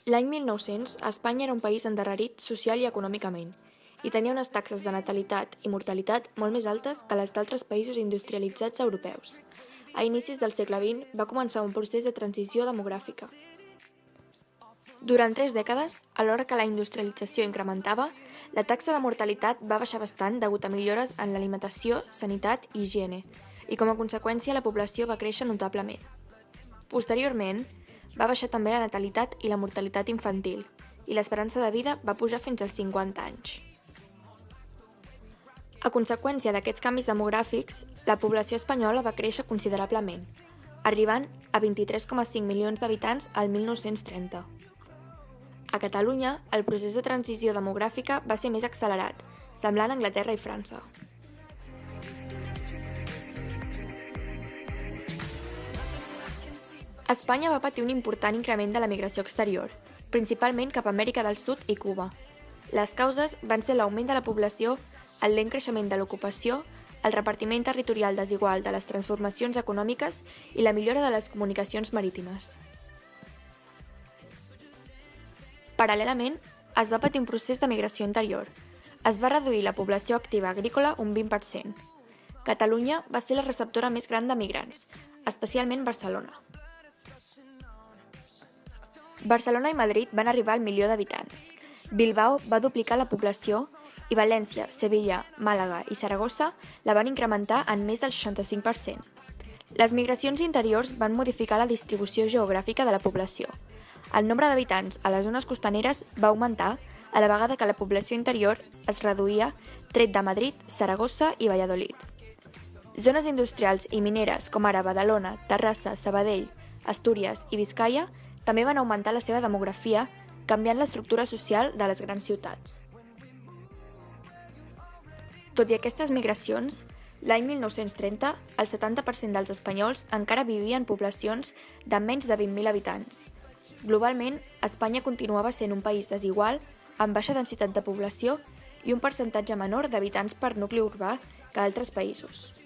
L'any 1900, Espanya era un país endarrerit social i econòmicament, i tenia unes taxes de natalitat i mortalitat molt més altes que les d'altres països industrialitzats europeus. A inicis del segle XX va començar un procés de transició demogràfica. Durant 3 dècades, alhora que la industrialització incrementava, la taxa de mortalitat va baixar bastant degut a millores en l'alimentació, sanitat i higiene, i com a conseqüència la població va créixer notablement. Posteriorment, va baixar també la natalitat i la mortalitat infantil, i l'esperança de vida va pujar fins als 50 anys. A conseqüència d'aquests canvis demogràfics, la població espanyola va créixer considerablement, arribant a 23,5 milions d'habitants al 1930. A Catalunya, el procés de transició demogràfica va ser més accelerat, semblant a Anglaterra i França. Espanya va patir un important increment de la migració exterior, principalment cap a Amèrica del Sud i Cuba. Les causes van ser l'augment de la població, el lent creixement de l'ocupació, el repartiment territorial desigual de les transformacions econòmiques i la millora de les comunicacions marítimes. Paral·lelament, es va patir un procés de migració interior. Es va reduir la població activa agrícola un 20%. Catalunya va ser la receptora més gran de migrants, especialment Barcelona. Barcelona i Madrid van arribar al milió d'habitants. Bilbao va duplicar la població i València, Sevilla, Màlaga i Saragossa la van incrementar en més del 65%. Les migracions interiors van modificar la distribució geogràfica de la població. El nombre d'habitants a les zones costaneres va augmentar a la vegada que la població interior es reduïa, tret de Madrid, Saragossa i Valladolid. Zones industrials i mineres com ara Badalona, Terrassa, Sabadell, Astúries i Biscaia també van augmentar la seva demografia, canviant l'estructura social de les grans ciutats. Tot i aquestes migracions, l'any 1930 el 70% dels espanyols encara vivien en poblacions de menys de 20.000 habitants. Globalment, Espanya continuava sent un país desigual, amb baixa densitat de població i un percentatge menor d'habitants per nucli urbà que altres països.